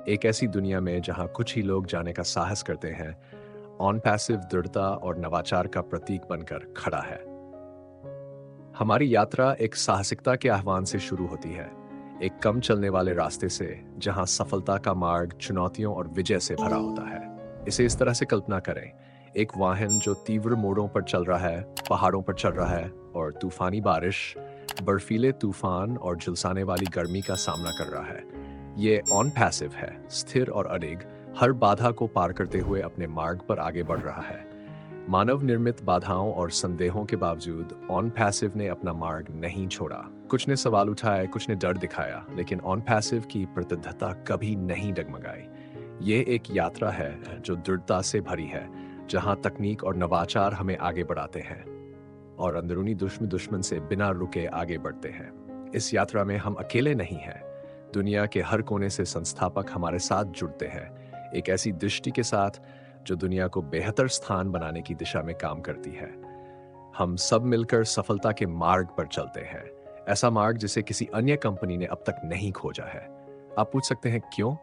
एक ऐसी दुनिया में जहां कुछ ही लोग जाने का साहस करते हैं, ऑन पैसिव दृढ़ता और नवाचार का प्रतीक बनकर खड़ा है। हमारी यात्रा एक साहसिकता के आह्वान से शुरू होती है, एक कम चलने वाले रास्ते से जहां सफलता का मार्ग चुनौतियों और विजय से भरा होता है। इसे इस तरह से कल्पना करें, एक वाहन जो तीव्र मोड़ों पर चल रहा है, पहाड़ों पर चल रहा है और तूफानी बारिश, बर्फीले तूफान और झुलसाने वाली गर्मी का सामना कर रहा है। ये ऑन पैसिव है, स्थिर और अडिग, हर बाधा को पार करते हुए अपने मार्ग पर आगे बढ़ रहा है। मानव निर्मित बाधाओं और संदेहों के बावजूद ऑन पैसिव ने अपना मार्ग नहीं छोड़ा। कुछ ने सवाल उठाए, कुछ ने डर दिखाया, लेकिन ऑन पैसिव की प्रतिबद्धता कभी नहीं डगमगाई। ये एक यात्रा है जो दृढ़ता से भरी है, जहां तकनीक और नवाचार हमें आगे बढ़ाते हैं और अंदरूनी दुश्मन से बिना रुके आगे बढ़ते हैं। इस यात्रा में हम अकेले नहीं हैं। दुनिया के हर कोने से संस्थापक हमारे साथ जुड़ते हैं, एक ऐसी दृष्टि के साथ जो दुनिया को बेहतर स्थान बनाने की दिशा में काम करती है। हम सब मिलकर सफलता के मार्ग पर चलते हैं, ऐसा मार्ग जिसे किसी अन्य कंपनी ने अब तक नहीं खोजा है। आप पूछ सकते हैं क्यों?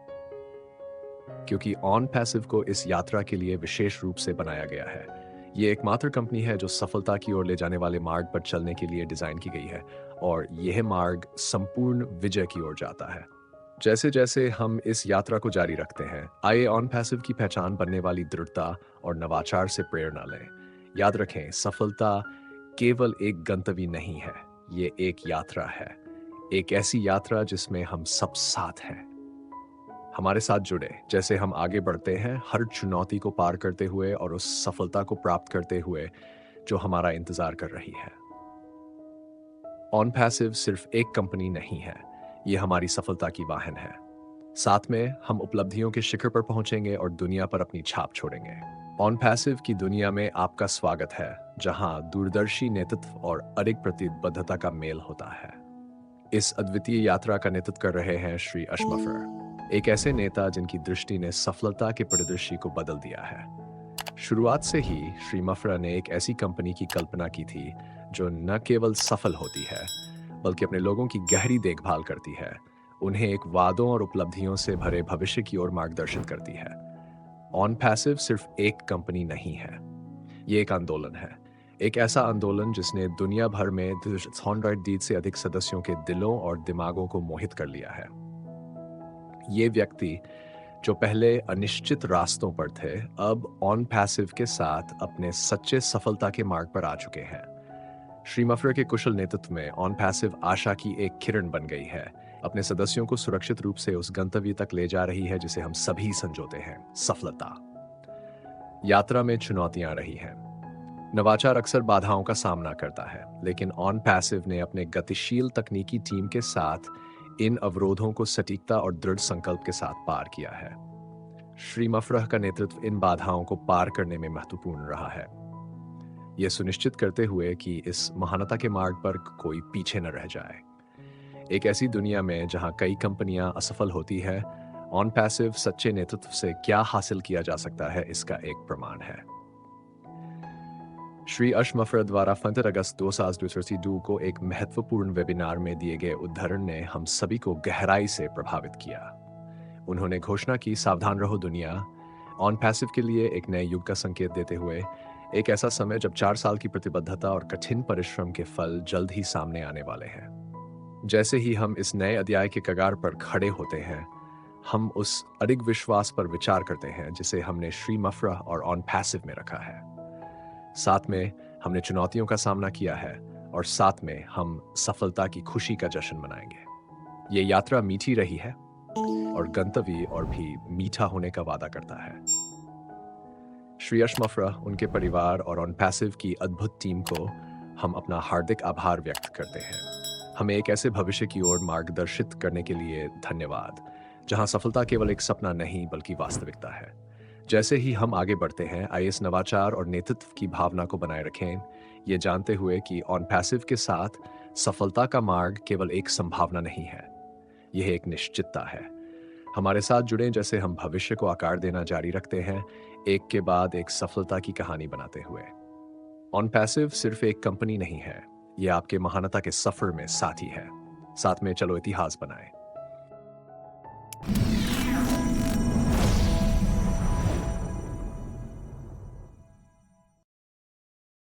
क्योंकि ऑन पैसिव को इस यात्रा के लिए विशेष रूप से बनाया गया है। ये एकमात्र कंपनी है जो सफलता की ओर ले जाने वाले मार्ग पर चलने के लिए डिजाइन की गई है, और यह मार्ग संपूर्ण विजय की ओर जाता है। जैसे जैसे हम इस यात्रा को जारी रखते हैं, आइए ऑन पैसिव की पहचान बनने वाली दृढ़ता और नवाचार से प्रेरणा लें। याद रखें, सफलता केवल एक गंतव्य नहीं है, ये एक यात्रा है। एक ऐसी यात्रा जिसमें हम सब साथ हैं। हमारे साथ जुड़े, जैसे हम आगे बढ़ते हैं, हर चुनौती को पार करते हुए और उस सफलता को प्राप्त करते हुए जो हमारा इंतजार कर रही है। ऑन पैसिव सिर्फ एक कंपनी नहीं है, ये हमारी सफलता की वाहन है। साथ में हम उपलब्धियों के शिखर पर पहुंचेंगे और दुनिया पर अपनी छाप छोड़ेंगे। ऑन पैसिव की दुनिया में आपका स्वागत है, जहां दूरदर्शी नेतृत्व और अडिग प्रतिबद्धता का मेल होता है। इस अद्वितीय यात्रा का नेतृत्व कर रहे हैं श्री अशमफर, एक ऐसे नेता जिनकी दृष्टि ने सफलता के परिदृश्य को बदल दिया है। शुरुआत से ही श्री मफरा ने एक ऐसी कंपनी की कल्पना की थी जो न केवल सफल होती है, बल्कि अपने लोगों की गहरी देखभाल करती है, उन्हें एक वादों और उपलब्धियों से भरे भविष्य की ओर मार्गदर्शित करती है। ऑन पैसिव सिर्फ एक कंपनी नहीं है, ये एक आंदोलन है। एक ऐसा आंदोलन जिसने दुनिया भर में 100 से अधिक सदस्यों के दिलों और दिमागों को मोहित कर लिया है। ये व्यक्ति जो पहले अनिश्चित रास्तों पर थे, अब ऑन पैसिव के साथ अपने सच्चे सफलता के मार्ग पर आ चुके हैं। श्री मफर के कुशल नेतृत्व में ऑन पैसिव आशा की एक किरण बन गई है, अपने सदस्यों को सुरक्षित रूप से उस गंतव्य तक ले जा रही है जिसे हम सभी संजोते हैं, सफलता। यात्रा में चुनौतियां रही हैं। नवाचार अक्सर बाधाओं का सामना करता है, लेकिन ऑन पैसिव ने अपने गतिशील तकनीकी टीम के साथ इन अवरोधों को सटीकता और दृढ़ संकल्प के साथ पार किया है। श्री मफरह का नेतृत्व इन बाधाओं को पार करने में महत्वपूर्ण रहा है, यह सुनिश्चित करते हुए कि इस महानता के मार्ग पर कोई पीछे न रह जाए। एक ऐसी दुनिया में जहां कई कंपनियां असफल होती है, ऑन पैसिव सच्चे नेतृत्व से क्या हासिल किया जा सकता है, इसका एक प्रमाण है। श्री अशमफर द्वारा 15 अगस्त 2022 को एक महत्वपूर्ण वेबिनार में दिए गए उद्धरण ने हम सभी को गहराई से प्रभावित किया। उन्होंने घोषणा की, सावधान रहो दुनिया, ऑन पैसिव के लिए एक नए युग का संकेत देते हुए, एक ऐसा समय जब 4 साल की प्रतिबद्धता और कठिन परिश्रम के फल जल्द ही सामने आने वाले हैं। जैसे ही हम इस नए अध्याय के कगार पर खड़े होते हैं, हम उस अडिग विश्वास पर विचार करते हैं जिसे हमने श्री मफरा और ऑन पैसिव में रखा है। साथ में हमने चुनौतियों का सामना किया है और साथ में हम सफलता की खुशी का जश्न मनाएंगे। ये यात्रा मीठी रही है और गंतव्य और भी मीठा होने का वादा करता है। श्री अशमफरा, उनके परिवार और ऑन पैसिव की अद्भुत टीम को हम अपना हार्दिक आभार व्यक्त करते हैं। हमें एक ऐसे भविष्य की ओर मार्गदर्शित करने के लिए धन्यवाद, जहां सफलता केवल एक सपना नहीं बल्कि वास्तविकता है। जैसे ही हम आगे बढ़ते हैं, आइए इस नवाचार और नेतृत्व की भावना को बनाए रखें, ये जानते हुए कि ऑन पैसिव के साथ सफलता का मार्ग केवल एक संभावना नहीं है, यह एक निश्चितता है। हमारे साथ जुड़ें जैसे हम भविष्य को आकार देना जारी रखते हैं, एक के बाद एक सफलता की कहानी बनाते हुए। ऑन पैसिव सिर्फ एक कंपनी नहीं है, यह आपके महानता के सफर में साथी है। साथ में चलो इतिहास बनाएं।